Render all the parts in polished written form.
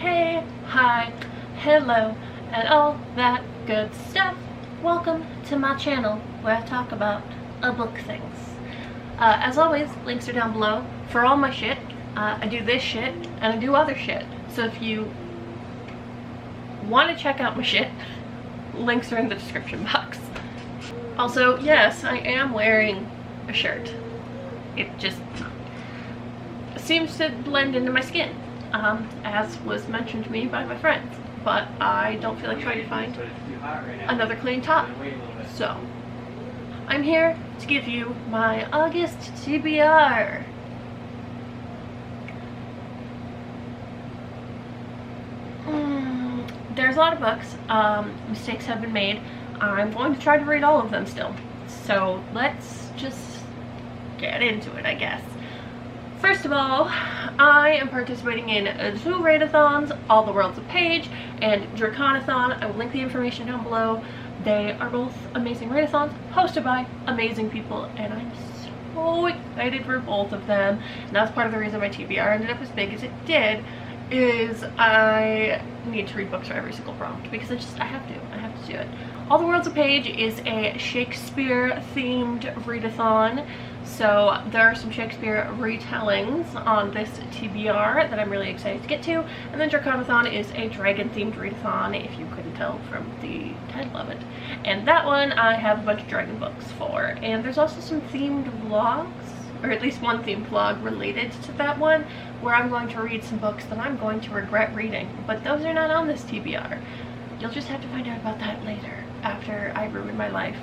Hey, hi, hello, and all that good stuff. Welcome to my channel where I talk about book things. As always, links are down below for all my shit. I do this shit and I do other shit. So if you want to check out my shit, links are in the description box. Also, yes, I am wearing a shirt. It just seems to blend into my skin, as was mentioned to me by my friends, but I don't feel like trying to find another clean top. So I'm here to give you my August TBR. There's a lot of books. Mistakes have been made. I'm going to try to read all of them still. So let's just get into it, I guess. First of all, I am participating in 2 readathons, All the World's a Page and Draconathon. I will link the information down below. They are both amazing readathons hosted by amazing people, and I'm so excited for both of them. And that's part of the reason my TBR ended up as big as it did, is I need to read books for every single prompt because I have to do it. All the World's a Page is a Shakespeare themed readathon. So there are some Shakespeare retellings on this TBR that I'm really excited to get to. And then Draconathon is a dragon themed readathon, if you couldn't tell from the title of it. And that one I have a bunch of dragon books for. And there's also some themed vlogs, or at least one themed vlog related to that one, where I'm going to read some books that I'm going to regret reading. But those are not on this TBR. You'll just have to find out about that later, after I ruin my life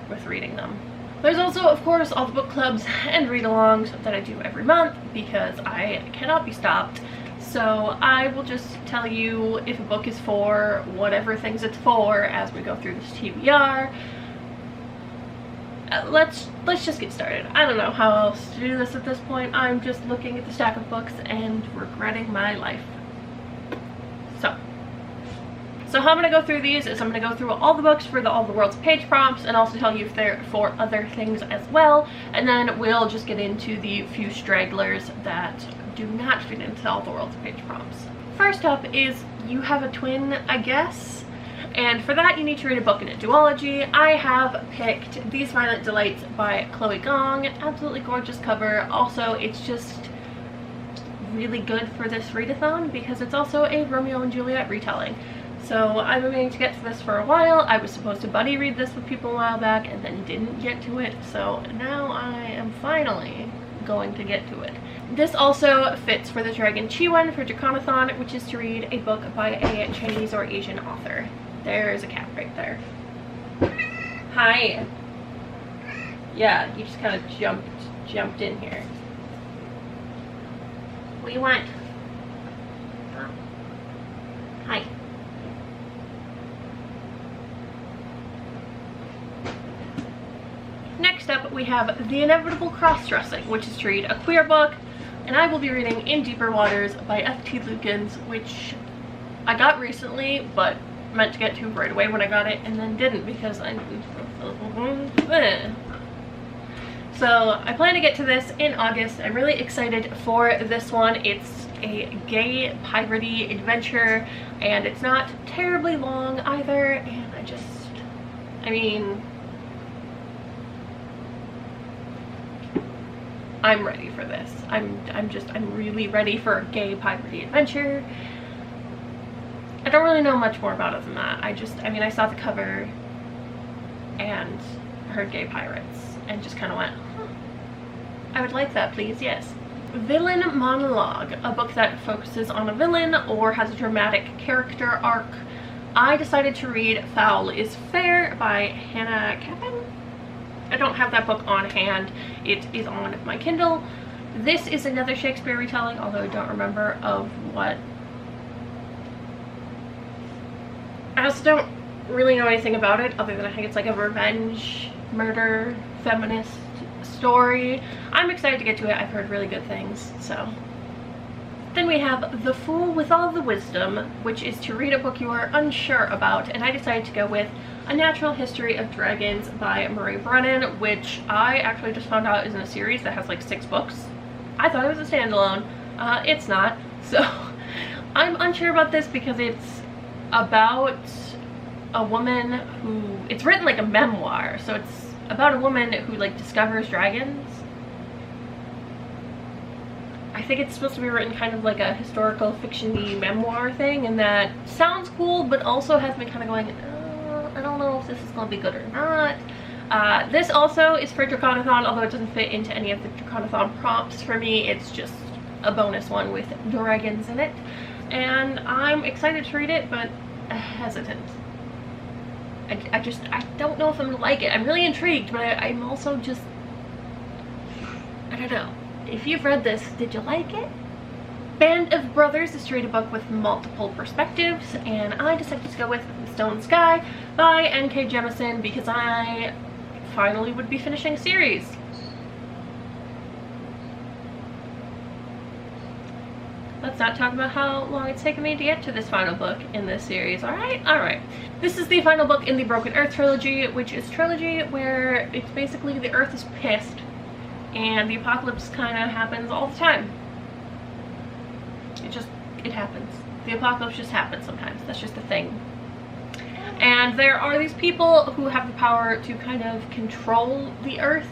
with reading them. There's also, of course, all the book clubs and read-alongs that I do every month because I cannot be stopped. So I will just tell you if a book is for whatever things it's for as we go through this TBR. Let's just get started. I don't know how else to do this at this point. I'm just looking at the stack of books and regretting my life. So how I'm going to go through these is I'm going to go through all the books for the All the World's Page prompts and also tell you if they're for other things as well. And then we'll just get into the few stragglers that do not fit into All the World's Page prompts. First up is You Have a Twin, I guess. And for that you need to read a book in a duology. I have picked These Violent Delights by Chloe Gong. Absolutely gorgeous cover. Also, it's just really good for this readathon because it's also a Romeo and Juliet retelling. So I've been meaning to get to this for a while. I was supposed to buddy read this with people a while back and then didn't get to it. So now I am finally going to get to it. This also fits for the Dragon Chi one for Draconathon, which is to read a book by a Chinese or Asian author. There's a cat right there. Hi. Yeah, you just kind of jumped in here. What do you want? Hi. Next up, we have The Inevitable Cross-Dressing, which is to read a queer book, and I will be reading In Deeper Waters by F.T. Lukens, which I got recently, but meant to get to right away when I got it, and then didn't because I... So I plan to get to this in August. I'm really excited for this one. It's a gay piratey adventure, and it's not terribly long either, and I mean... I'm ready for this. I'm really ready for a gay piratey adventure. I don't really know much more about it than that. I mean, I saw the cover and heard gay pirates and just kind of went, huh, I would like that, please, yes. Villain Monologue, a book that focuses on a villain or has a dramatic character arc. I decided to read Foul is Fair by Hannah Capin. I don't have that book on hand. It is on my Kindle. This is another Shakespeare retelling, although I don't remember of what. I also don't really know anything about it other than I think it's like a revenge, murder, feminist story. I'm excited to get to it. I've heard really good things, so. Then we have The Fool with All the Wisdom, which is to read a book you are unsure about, and I decided to go with A Natural History of Dragons by Marie Brennan, which I actually just found out is in a series that has like 6 books. I thought it was a standalone. It's not. So I'm unsure about this because it's about a woman who, it's written like a memoir, so it's about a woman who like discovers dragons. I think it's supposed to be written kind of like a historical fiction-y memoir thing, and that sounds cool, but also has me kind of going, oh, I don't know if this is going to be good or not. This also is for Draconathon, although it doesn't fit into any of the Draconathon prompts for me. It's just a bonus one with dragons in it, and I'm excited to read it, but hesitant. I don't know if I'm gonna like it. I'm really intrigued, but I'm also just, I don't know. If you've read this, did you like it? Band of Brothers is to read a book with multiple perspectives, and I decided to go with The Stone Sky by N.K. Jemisin because I finally would be finishing a series. Let's not talk about how long it's taken me to get to this final book in this series, alright? Alright. This is the final book in the Broken Earth trilogy, which is a trilogy where it's basically the Earth is pissed and the apocalypse kind of happens all the time. It happens. The apocalypse just happens sometimes. That's just a thing. And there are these people who have the power to kind of control the Earth,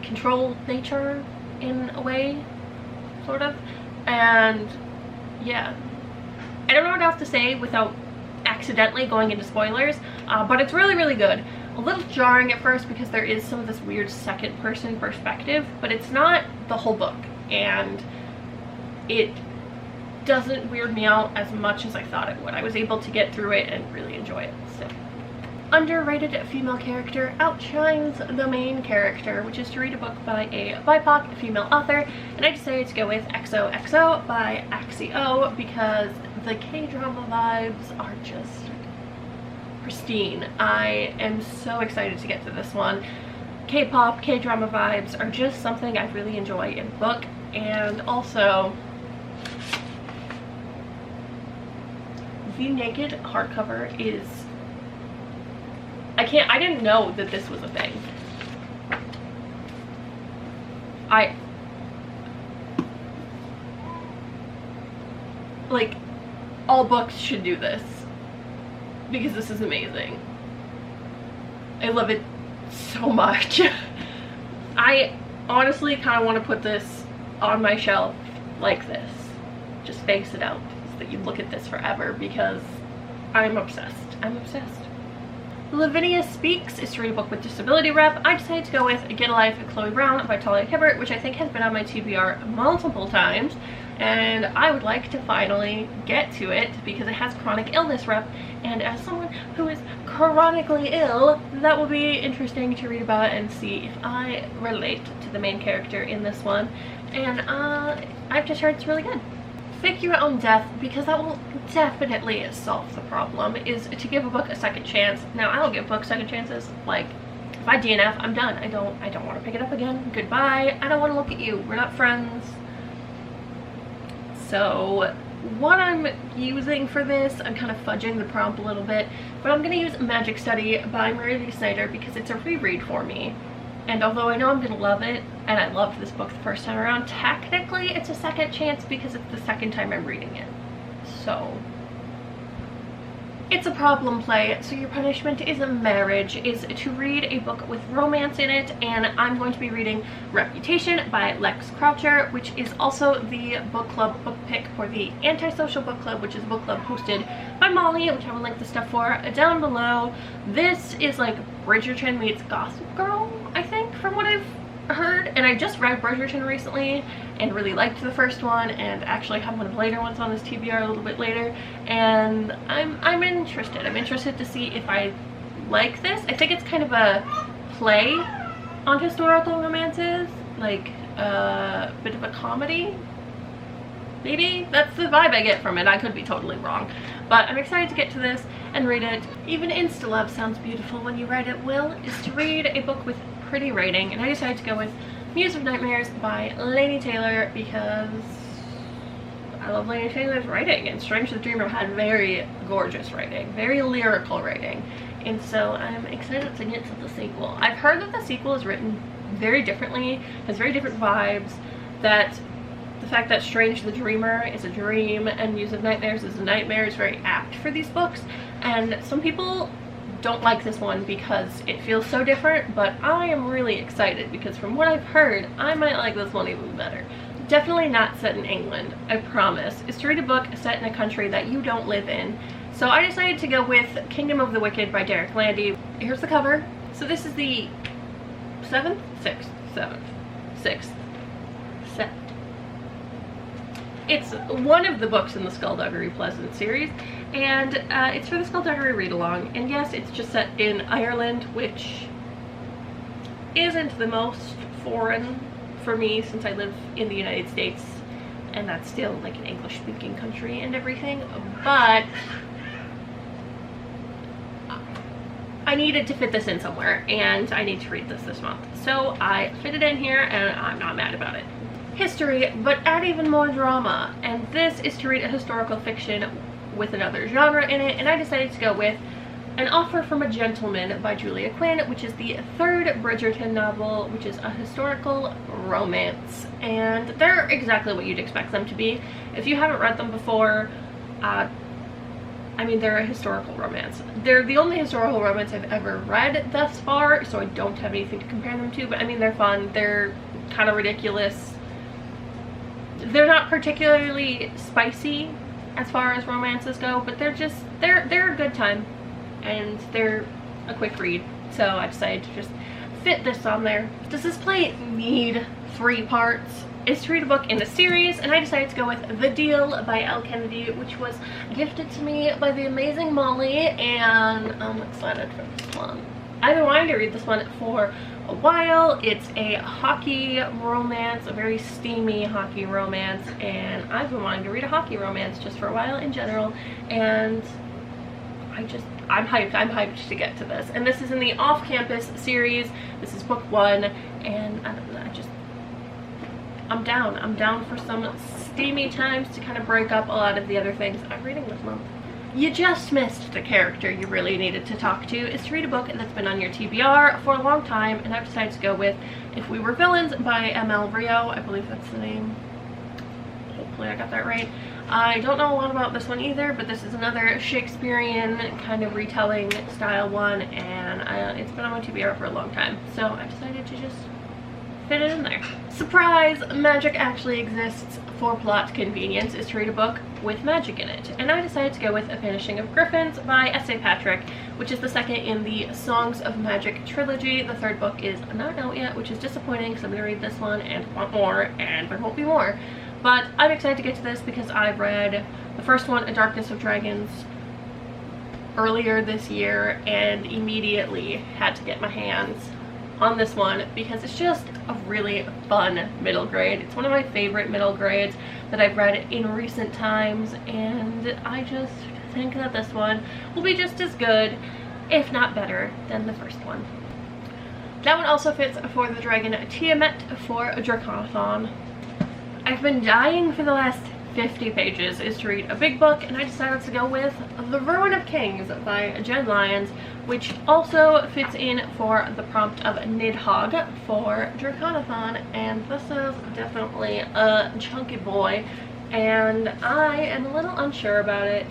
control nature in a way, sort of. And yeah, I don't know what else to say without accidentally going into spoilers, but it's really, really good. A little jarring at first because there is some of this weird second person perspective, but it's not the whole book, and it doesn't weird me out as much as I thought it would. I was able to get through it and really enjoy it. So, underrated female character outshines the main character, which is to read a book by a BIPOC female author, and I decided to go with XOXO by Axio because the K-drama vibes are just pristine. I am so excited to get to this one. K-pop, K-drama vibes are just something I really enjoy in book, and also the naked hardcover is, I didn't know that this was a thing. Like, all books should do this because this is amazing. I love it so much. I honestly kind of want to put this on my shelf like this. Just face it out so that you look at this forever because I'm obsessed. I'm obsessed. Lavinia Speaks is to read a book with disability rep. I decided to go with Get a Life with Chloe Brown by Talia Hibbert, which I think has been on my TBR multiple times, and I would like to finally get to it because it has chronic illness rep, and as someone who is chronically ill, that will be interesting to read about and see if I relate to the main character in this one. And I've just heard it's really good. Fake Your Own Death, because that will definitely solve the problem, is to give a book a second chance. Now, I don't give books second chances. Like, if I DNF, I'm done. I don't want to pick it up again. Goodbye. I don't want to look at you. We're not friends. So what I'm using for this, I'm kind of fudging the prompt a little bit, but I'm going to use Magic Study by Mary Lee Snyder because it's a reread for me. And although I know I'm going to love it, and I loved this book the first time around, technically it's a second chance because it's the second time I'm reading it. So it's a problem play, so your punishment is a marriage, is to read a book with romance in it, and I'm going to be reading Reputation by Lex Croucher, which is also the book club book pick for the Antisocial Book Club, which is a book club hosted by Molly, which I will link the stuff for down below. This is like Bridgerton meets Gossip Girl, I think, from what I've heard, and I just read Bridgerton recently and really liked the first one, and actually have one of the later ones on this TBR a little bit later, and I'm interested. I'm interested to see if I like this. I think it's kind of a play on historical romances, like a bit of a comedy. Maybe that's the vibe I get from it. I could be totally wrong, but I'm excited to get to this and read it. Even Insta-love sounds beautiful when you write it. Will is to read a book with pretty writing, and I decided to go with Muse of Nightmares by Laini Taylor because I love Laini Taylor's writing, and Strange the Dreamer had very gorgeous writing, very lyrical writing, and so I'm excited to get to the sequel. I've heard that the sequel is written very differently, has very different vibes, that The fact that Strange the Dreamer is a dream and Muse of Nightmares is a nightmare is very apt for these books, and some people don't like this one because it feels so different, but I am really excited because from what I've heard, I might like this one even better. Definitely not set in England, I promise. It's to read a book set in a country that you don't live in. So I decided to go with Kingdom of the Wicked by Derek Landy. Here's the cover. So this is the seventh set. It's one of the books in the Skullduggery Pleasant series, and it's for the Skullduggery read-along. And yes, it's just set in Ireland, which isn't the most foreign for me since I live in the United States, and that's still like an English-speaking country and everything, but I needed to fit this in somewhere, and I need to read this month. So I fit it in here, and I'm not mad about it. History, but add even more drama, and this is to read a historical fiction with another genre in it, and I decided to go with An Offer from a Gentleman by Julia Quinn, which is the third Bridgerton novel, which is a historical romance, and they're exactly what you'd expect them to be. If you haven't read them before, I mean, they're a historical romance. They're the only historical romance I've ever read thus far, so I don't have anything to compare them to, but I mean, they're fun, they're kind of ridiculous. They're not particularly spicy as far as romances go, but they're a good time, and they're a quick read, so I decided to just fit this on there. Does this play need 3 parts? It's to read a book in a series, and I decided to go with The Deal by Elle Kennedy, which was gifted to me by the amazing Molly, and I'm excited for this one. I've been wanting to read this one for a while. It's a hockey romance, a very steamy hockey romance, and I've been wanting to read a hockey romance just for a while in general, and I'm hyped to get to this. And this is in the Off-Campus series. This is book 1, and I'm down for some steamy times to kind of break up a lot of the other things I'm reading this month. You just missed the character you really needed to talk to. Is to read a book that's been on your TBR for a long time, and I've decided to go with If We Were Villains by M.L. Rio. I believe that's the name. Hopefully I got that right. I don't know a lot about this one either, but this is another Shakespearean kind of retelling style one, and it's been on my TBR for a long time, so I decided to just fit it in there. Surprise! Magic actually exists for plot convenience. Is to read a book with magic in it, and I decided to go with A Vanishing of Griffins by S.A. Patrick, which is the second in the Songs of Magic trilogy. The third book is not out yet, which is disappointing because I'm going to read this one and want more, and there won't be more. But I'm excited to get to this because I've read the first one, A Darkness of Dragons, earlier this year, and immediately had to get my hands on this one because it's just a really fun middle grade. It's one of my favorite middle grades that I've read in recent times, and I just think that this one will be just as good, if not better, than the first one. That one also fits for the dragon Tiamat for Draconathon. I've been dying for the last 50 pages is to read a big book, and I decided to go with The Ruin of Kings by Jen Lyons, which also fits in for the prompt of Nidhogg for Draconathon, and this is definitely a chunky boy, and I am a little unsure about it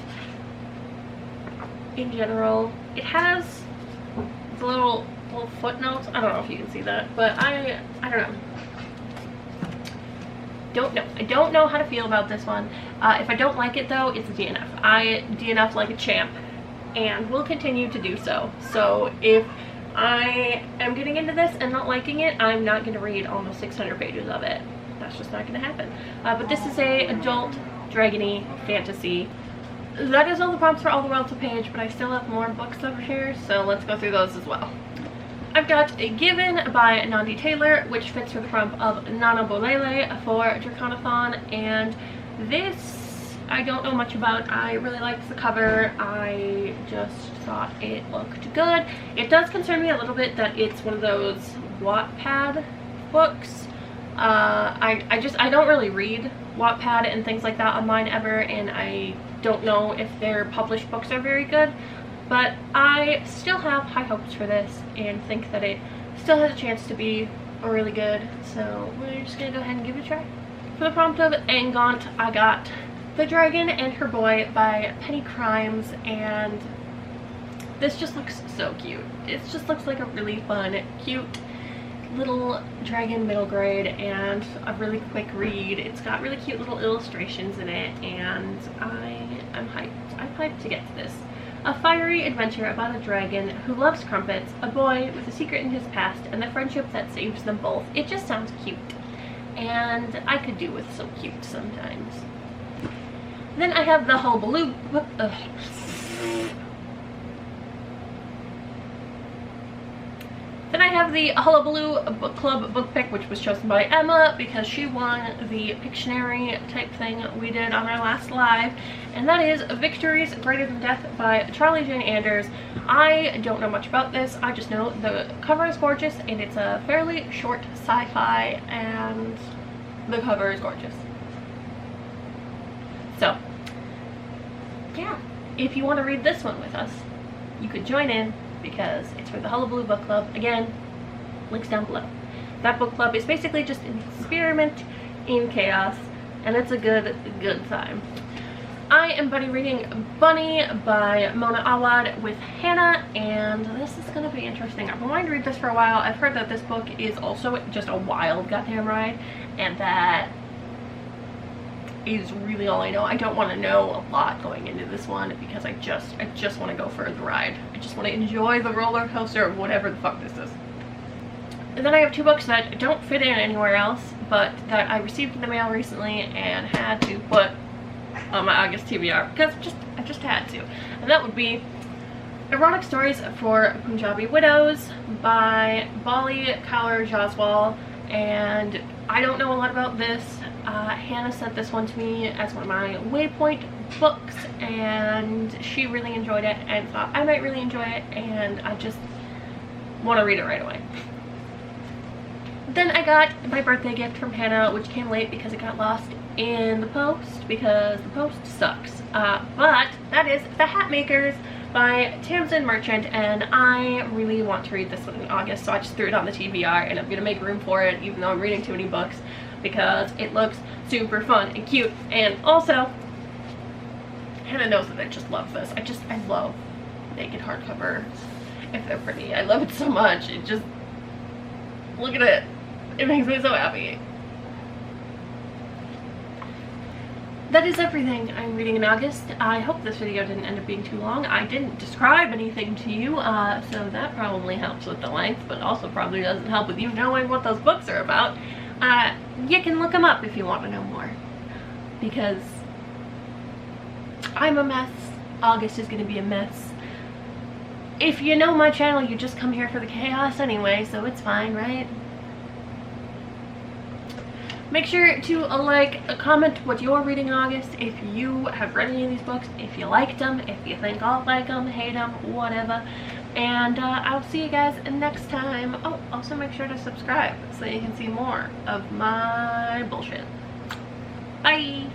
in general. It has the little footnotes. I don't know if you can see that, but I don't know. I don't know how to feel about this one. If I don't like it though, it's a DNF. I DNF like a champ, and will continue to do so. So if I am getting into this and not liking it, I'm not going to read almost 600 pages of it. That's just not going to happen. But this is a adult dragony fantasy. That is all the prompts for All the World's a Page, but I still have more books over here, so let's go through those as well. I've got A Given by Nandi Taylor, which fits for the prompt of Nana Bolele for Draconathon, and this I don't know much about. I really liked the cover. I just thought it looked good. It does concern me a little bit that it's one of those Wattpad books. I don't really read Wattpad and things like that online ever, and I don't know if their published books are very good. But I still have high hopes for this and think that it still has a chance to be really good. So we're just going to go ahead and give it a try. For the prompt of Angaunt, I got The Dragon and Her Boy by Penny Crimes, and this just looks so cute. It just looks like a really fun, cute little dragon middle grade and a really quick read. It's got really cute little illustrations in it, and I'm hyped. I'm hyped to get to this. A fiery adventure about a dragon who loves crumpets, a boy with a secret in his past, and the friendship that saves them both. It just sounds cute, and I could do with some cute sometimes. Then I have the Hullabaloo book. Then I have the Hullabaloo Book Club book pick, which was chosen by Emma because she won the Pictionary type thing we did on our last live, and that is Victories Greater Than Death by Charlie Jane Anders. I don't know much about this. I just know the cover is gorgeous, and it's a fairly short sci-fi, and the cover is gorgeous. So, yeah, if you want to read this one with us, you could join in, because it's for the Hullabaloo Book Club. Again, links down below. That book club is basically just an experiment in chaos, and it's a good time. I am buddy reading Bunny by Mona Awad with Hannah, and this is going to be interesting. I've been wanting to read this for a while. I've heard that this book is also just a wild goddamn ride, and that is really all I know. I don't want to know a lot going into this one because I just want to go for the ride. I just want to enjoy the roller coaster of whatever the fuck this is. And then I have two books that don't fit in anywhere else, but that I received in the mail recently and had to put on my August TBR because I just had to. And that would be Erotic Stories for Punjabi Widows by Bali Kaur Jaswal, and I don't know a lot about this. Hannah sent this one to me as one of my Waypoint books, and she really enjoyed it and thought I might really enjoy it, and I just want to read it right away. Then I got my birthday gift from Hannah, which came late because it got lost in the post, because the post sucks. But that is The Hatmakers by Tamsin Merchant, and I really want to read this one in August, so I just threw it on the TBR, and I'm going to make room for it even though I'm reading too many books, because it looks super fun and cute. And also, Hannah knows that I just love this. I love naked hardcovers if they're pretty. I love it so much. It just, look at it. It makes me so happy. That is everything I'm reading in August. I hope this video didn't end up being too long. I didn't describe anything to you, so that probably helps with the length, but also probably doesn't help with you knowing what those books are about. You can look them up if you want to know more, because I'm a mess. August is going to be a mess. If you know my channel, you just come here for the chaos anyway, so it's fine, right? Make sure to comment what you're reading in August, if you have read any of these books, if you liked them, if you think I'll like them, hate them, whatever. And I'll see you guys next time. Oh, also make sure to subscribe so you can see more of my bullshit. Bye!